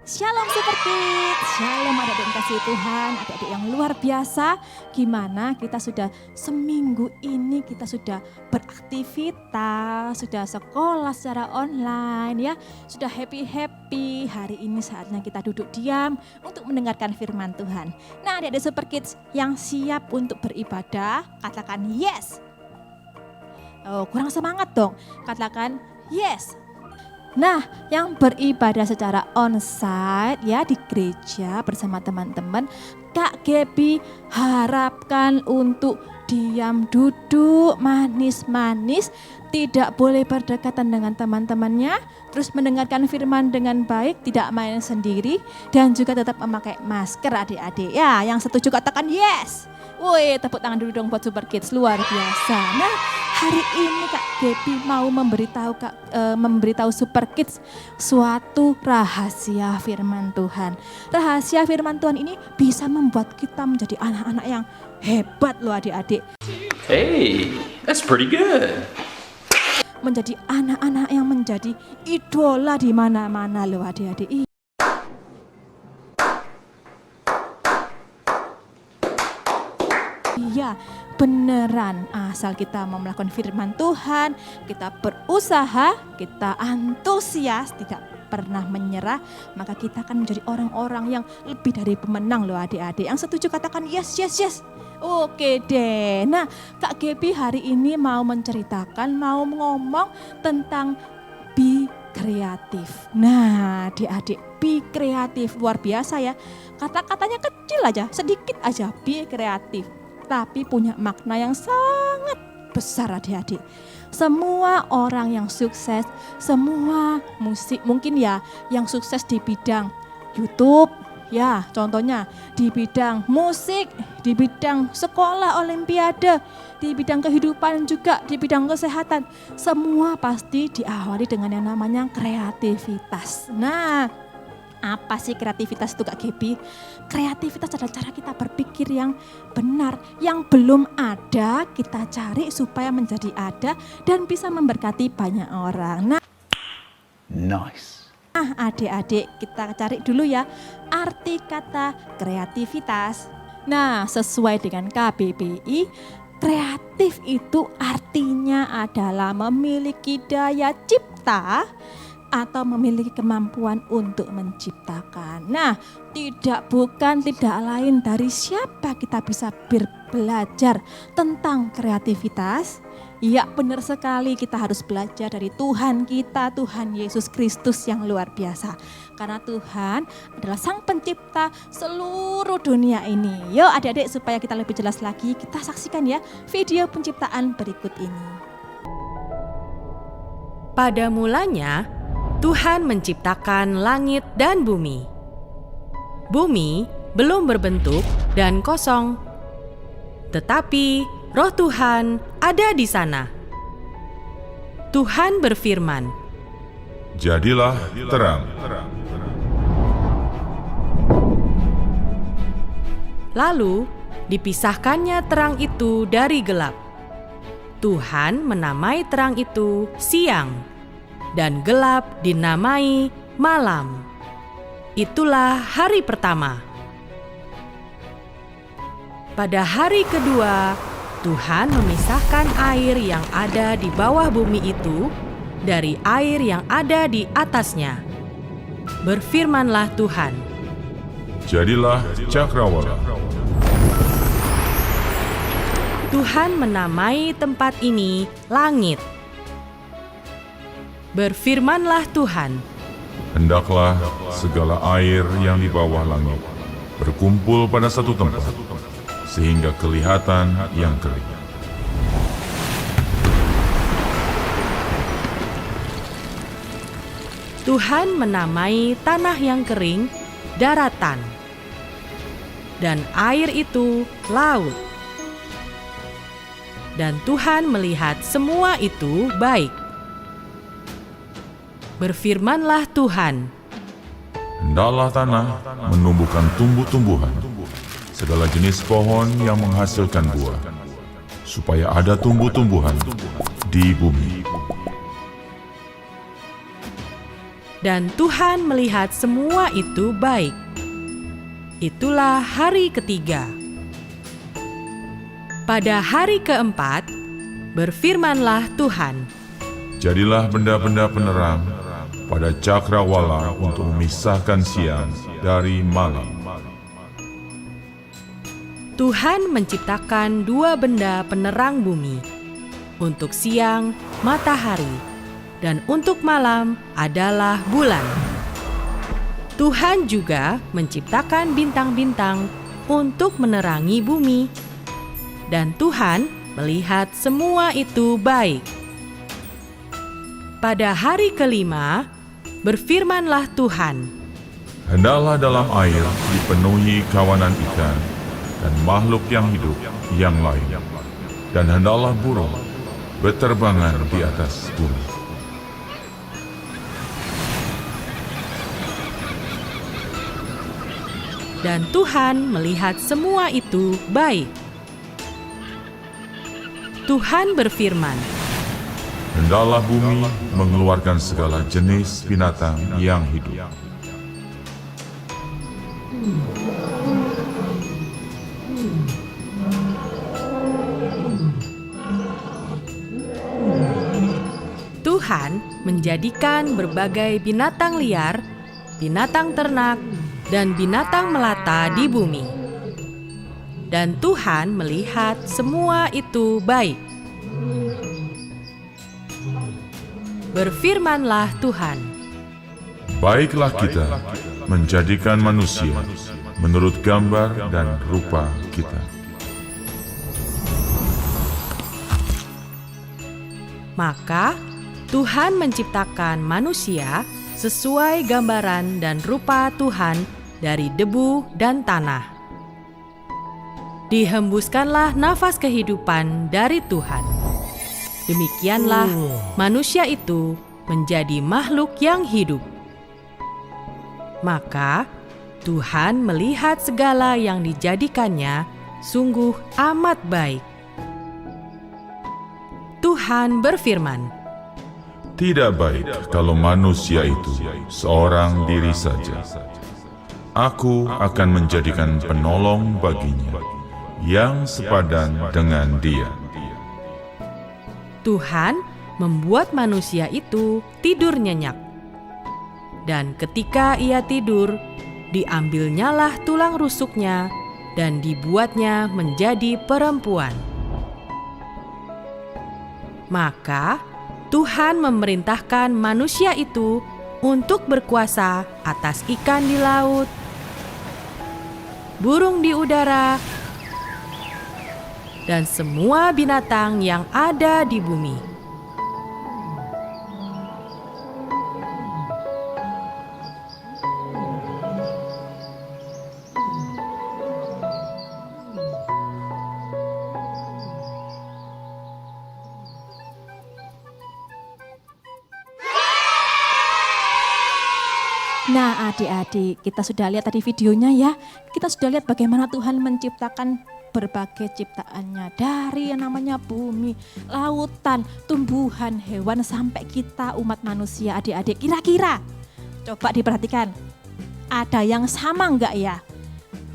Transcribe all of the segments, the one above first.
Shalom Super Kids, shalom adik-adik yang kasih Tuhan, adik-adik yang luar biasa. Gimana kita sudah seminggu ini kita sudah beraktivitas, sudah sekolah secara online ya, sudah happy-happy. Hari ini saatnya kita duduk diam untuk mendengarkan firman Tuhan. Nah adik-adik Super Kids yang siap untuk beribadah, katakan yes. Oh kurang semangat dong, katakan yes. Nah, yang beribadah secara onsite ya di gereja bersama teman-teman, Kak Gaby harapkan untuk diam duduk manis-manis, tidak boleh berdekatan dengan teman-temannya, terus mendengarkan firman dengan baik, tidak main sendiri, dan juga tetap memakai masker adik-adik. Ya, yang setuju katakan yes. Woi, tepuk tangan dulu dong buat Super Kids, luar biasa. Nah, hari ini Kak Gaby mau memberitahu Super Kids suatu rahasia firman Tuhan. Rahasia firman Tuhan ini bisa membuat kita menjadi anak-anak yang hebat loh adik-adik. Hey, that's pretty good. Menjadi anak-anak yang menjadi idola di mana-mana loh adik-adik. Iya, beneran asal kita mau melakukan firman Tuhan, kita berusaha, kita antusias, tidak pernah menyerah, maka kita akan menjadi orang-orang yang lebih dari pemenang loh adik-adik. Yang setuju katakan yes, yes, yes. Oke deh, nah Kak Gaby hari ini mau menceritakan, mau ngomong tentang be kreatif. Nah adik-adik, be kreatif luar biasa ya. Kata-katanya kecil aja, sedikit aja, be kreatif. Tapi punya makna yang sangat besar adik-adik. Semua orang yang sukses, semua musik mungkin ya yang sukses di bidang YouTube, ya contohnya di bidang musik, di bidang sekolah olimpiade, di bidang kehidupan juga, di bidang kesehatan. Semua pasti diawali dengan yang namanya kreativitas. Nah, apa sih kreativitas itu Kak Gaby? Kreativitas adalah cara kita berpikir yang benar, yang belum ada kita cari supaya menjadi ada dan bisa memberkati banyak orang. Nice. Nah adik-adik kita cari dulu ya arti kata kreativitas. Nah sesuai dengan KBBI, kreatif itu artinya adalah memiliki daya cipta atau memiliki kemampuan untuk menciptakan. Nah, tidak lain dari siapa kita bisa belajar tentang kreativitas. Ya, benar sekali kita harus belajar dari Tuhan kita, Tuhan Yesus Kristus yang luar biasa. Karena Tuhan adalah Sang Pencipta seluruh dunia ini. Yuk adik-adik supaya kita lebih jelas lagi, kita saksikan ya video penciptaan berikut ini. Pada mulanya, Tuhan menciptakan langit dan bumi. Bumi belum berbentuk dan kosong, tetapi Roh Tuhan ada di sana. Tuhan berfirman, "Jadilah terang." Lalu dipisahkannya terang itu dari gelap. Tuhan menamai terang itu siang, dan gelap dinamai malam. Itulah hari pertama. Pada hari kedua, Tuhan memisahkan air yang ada di bawah bumi itu dari air yang ada di atasnya. Berfirmanlah Tuhan, "Jadilah cakrawala." Tuhan menamai tempat ini langit. Berfirmanlah Tuhan, Hendaklah segala air yang di bawah langit berkumpul pada satu tempat, sehingga kelihatan yang kering. Tuhan menamai tanah yang kering daratan, dan air itu laut. Dan Tuhan melihat semua itu baik. Berfirmanlah Tuhan, Hendaklah tanah menumbuhkan tumbuh-tumbuhan, segala jenis pohon yang menghasilkan buah, supaya ada tumbuh-tumbuhan di bumi. Dan Tuhan melihat semua itu baik. Itulah hari ketiga. Pada hari keempat, berfirmanlah Tuhan, Jadilah benda-benda penerang pada cakrawala untuk memisahkan siang dari malam. Tuhan menciptakan dua benda penerang bumi. Untuk siang, matahari, dan untuk malam adalah bulan. Tuhan juga menciptakan bintang-bintang untuk menerangi bumi. Dan Tuhan melihat semua itu baik. Pada hari kelima, berfirmanlah Tuhan, Hendaklah dalam air dipenuhi kawanan ikan dan makhluk yang hidup yang lain, dan hendaklah burung berterbangan di atas bumi. dan Tuhan melihat semua itu baik. Tuhan berfirman, Hendaklah bumi mengeluarkan segala jenis binatang yang hidup. Tuhan menjadikan berbagai binatang liar, binatang ternak, dan binatang melata di bumi. Dan Tuhan melihat semua itu baik. Berfirmanlah Tuhan, Baiklah kita menjadikan manusia menurut gambar dan rupa kita. maka Tuhan menciptakan manusia sesuai gambaran dan rupa Tuhan dari debu dan tanah. Dihembuskanlah nafas kehidupan dari Tuhan. Demikianlah manusia itu menjadi makhluk yang hidup. Maka Tuhan melihat segala yang dijadikannya sungguh amat baik. Tuhan berfirman, Tidak baik kalau manusia itu seorang diri saja. Aku akan menjadikan penolong baginya yang sepadan dengan dia. Tuhan membuat manusia itu tidur nyenyak. Dan ketika ia tidur, diambilnyalah tulang rusuknya dan dibuatnya menjadi perempuan. Maka Tuhan memerintahkan manusia itu untuk berkuasa atas ikan di laut, burung di udara, dan semua binatang yang ada di bumi. Nah adik-adik, kita sudah lihat tadi videonya ya. Kita sudah lihat bagaimana Tuhan menciptakan berbagai ciptaannya. Dari yang namanya bumi, lautan, tumbuhan, hewan, sampai kita umat manusia adik-adik. Kira-kira, coba diperhatikan, ada yang sama enggak ya?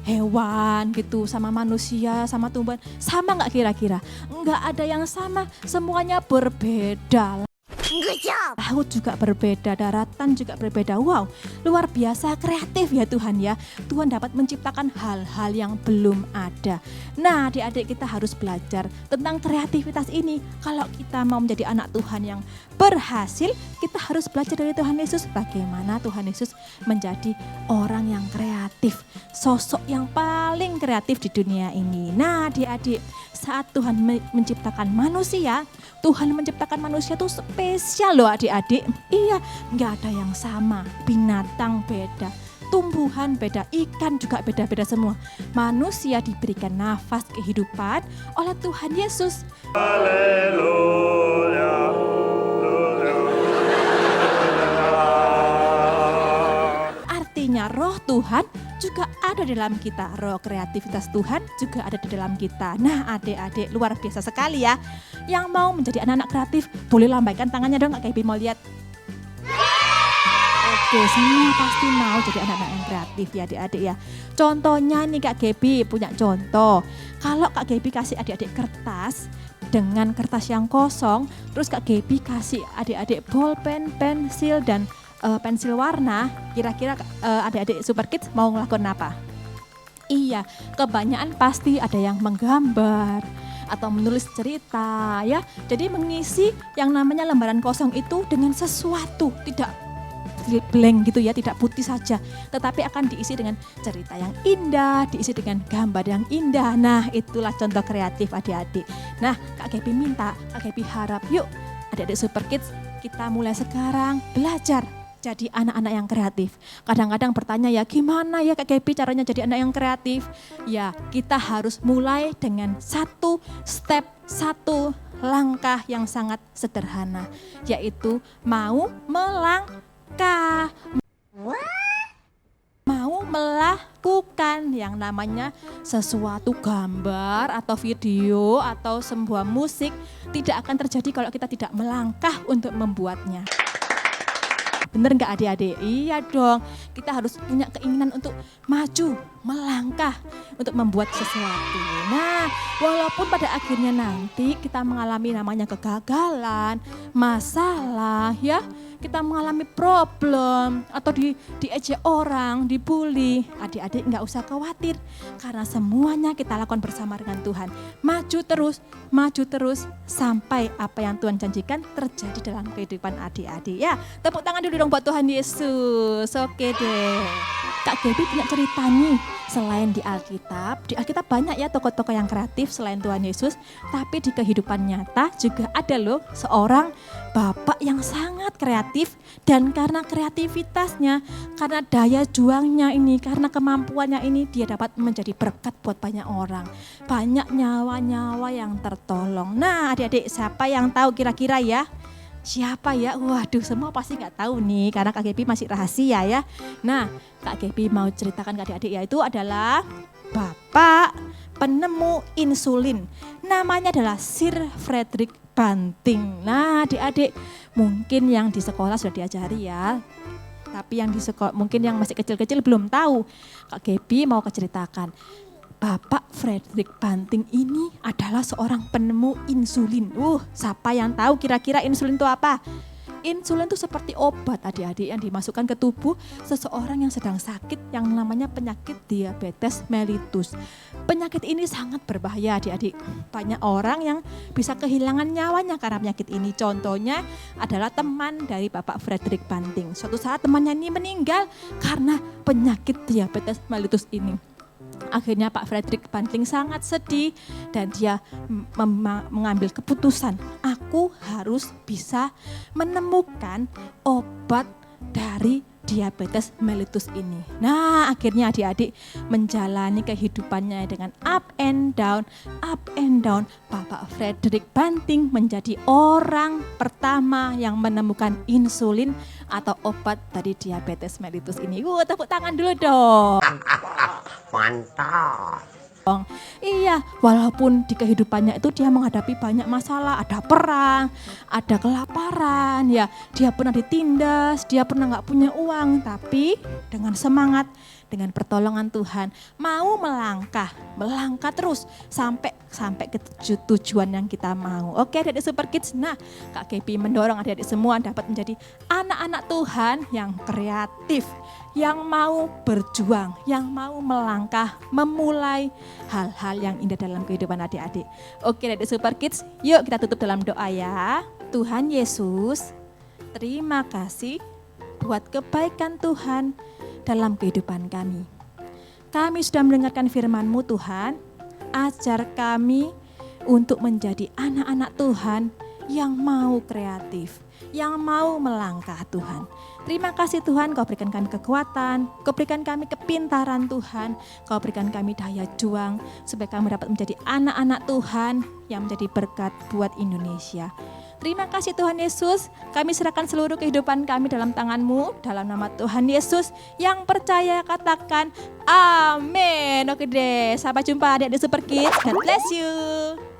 Hewan gitu sama manusia, sama tumbuhan, sama enggak kira-kira? Enggak ada yang sama, semuanya berbeda. Laut juga berbeda, daratan juga berbeda. Wow, luar biasa kreatif ya Tuhan ya. Tuhan dapat menciptakan hal-hal yang belum ada. Nah adik-adik, kita harus belajar tentang kreativitas ini. Kalau kita mau menjadi anak Tuhan yang berhasil, kita harus belajar dari Tuhan Yesus. Bagaimana Tuhan Yesus menjadi orang yang kreatif. Sosok yang paling kreatif di dunia ini. Nah adik-adik, saat Tuhan menciptakan manusia, Tuhan menciptakan manusia itu spesial loh adik-adik. Iya, nggak ada yang sama. Binatang beda, tumbuhan beda, ikan juga beda-beda semua. Manusia diberikan nafas kehidupan oleh Tuhan Yesus. Artinya roh Tuhan juga ada di dalam kita. Roh kreativitas Tuhan juga ada di dalam kita. Nah adik-adik luar biasa sekali ya. Yang mau menjadi anak-anak kreatif boleh lambaikan tangannya dong Kak Gaby mau lihat. Oke, semua pasti mau jadi anak-anak yang kreatif ya adik-adik ya. Contohnya nih Kak Gaby punya contoh. Kalau Kak Gaby kasih adik-adik kertas dengan kertas yang kosong, terus Kak Gaby kasih adik-adik bolpen, pensil dan pensil warna, kira-kira adik-adik Super Kids mau ngelakuin apa? Iya, kebanyakan pasti ada yang menggambar atau menulis cerita ya. Jadi mengisi yang namanya lembaran kosong itu dengan sesuatu, tidak blank gitu ya, tidak putih saja, tetapi akan diisi dengan cerita yang indah, diisi dengan gambar yang indah. Nah itulah contoh kreatif adik-adik. Nah Kak Gaby minta, Kak Gaby harap yuk adik-adik Super Kids kita mulai sekarang belajar jadi anak-anak yang kreatif. Kadang-kadang bertanya ya gimana ya Kak Gaby caranya jadi anak yang kreatif? Ya kita harus mulai dengan satu step, satu langkah yang sangat sederhana, yaitu mau mau melakukan yang namanya sesuatu gambar atau video atau sebuah musik tidak akan terjadi kalau kita tidak melangkah untuk membuatnya. Bener nggak adik-adik? Iya dong, kita harus punya keinginan untuk maju, melangkah, untuk membuat sesuatu. Nah, walaupun pada akhirnya nanti kita mengalami namanya kegagalan, masalah ya, kita mengalami problem atau diejek orang, dibully, adik-adik nggak usah khawatir karena semuanya kita lakukan bersama dengan Tuhan. Maju terus sampai apa yang Tuhan janjikan terjadi dalam kehidupan adik-adik ya. Tepuk tangan dulu dong buat Tuhan Yesus. Oke deh. Kak Gaby punya cerita nih, selain di Alkitab banyak ya tokoh-tokoh yang kreatif selain Tuhan Yesus, tapi di kehidupan nyata juga ada loh seorang bapak yang sangat kreatif dan karena kreativitasnya, karena daya juangnya ini, karena kemampuannya ini dia dapat menjadi berkat buat banyak orang. Banyak nyawa-nyawa yang tertolong. Nah adik-adik siapa yang tahu kira-kira ya? Siapa ya? Waduh semua pasti nggak tahu nih karena Kak Gaby masih rahasia ya. Nah Kak Gaby mau ceritakan ke adik-adik yaitu adalah bapak penemu insulin. Namanya adalah Sir Frederick Banting. Nah adik-adik mungkin yang di sekolah sudah diajari ya. Tapi yang di sekolah mungkin yang masih kecil-kecil belum tahu. Kak Gaby mau keceritakan. Bapak Frederick Banting ini adalah seorang penemu insulin. Siapa yang tahu kira-kira insulin itu apa? Insulin itu seperti obat adik-adik yang dimasukkan ke tubuh seseorang yang sedang sakit yang namanya penyakit diabetes mellitus. Penyakit ini sangat berbahaya adik-adik. Banyak orang yang bisa kehilangan nyawanya karena penyakit ini. Contohnya adalah teman dari Bapak Frederick Banting. Suatu saat temannya ini meninggal karena penyakit diabetes mellitus ini. Akhirnya Pak Frederick Banting sangat sedih dan dia mengambil keputusan, aku harus bisa menemukan obat dari diabetes mellitus ini. Nah akhirnya adik-adik menjalani kehidupannya dengan up and down. Bapak Frederick Banting menjadi orang pertama yang menemukan insulin atau obat dari diabetes mellitus ini. Tepuk tangan dulu dong. Mantap. Iya, walaupun di kehidupannya itu dia menghadapi banyak masalah, ada perang, ada kelaparan, ya dia pernah ditindas, dia pernah nggak punya uang, tapi dengan semangat, dengan pertolongan Tuhan, mau melangkah terus sampai ke tujuan yang kita mau. Oke adik-adik Super Kids, nah Kak Gaby mendorong adik-adik semua dapat menjadi anak-anak Tuhan yang kreatif, yang mau berjuang, yang mau melangkah, memulai hal-hal yang indah dalam kehidupan adik-adik. Oke adik Super Kids, yuk kita tutup dalam doa ya. Tuhan Yesus, terima kasih buat kebaikan Tuhan dalam kehidupan kami. Kami sudah mendengarkan firman-Mu Tuhan, ajar kami untuk menjadi anak-anak Tuhan yang mau kreatif, yang mau melangkah Tuhan. Terima kasih Tuhan, Kau berikan kami kekuatan, Kau berikan kami kepintaran Tuhan, Kau berikan kami daya juang supaya kami dapat menjadi anak-anak Tuhan yang menjadi berkat buat Indonesia. Terima kasih Tuhan Yesus, kami serahkan seluruh kehidupan kami dalam tangan-Mu, dalam nama Tuhan Yesus. Yang percaya katakan amin. Oke deh, sampai jumpa adik-adik Super Kids. God bless you.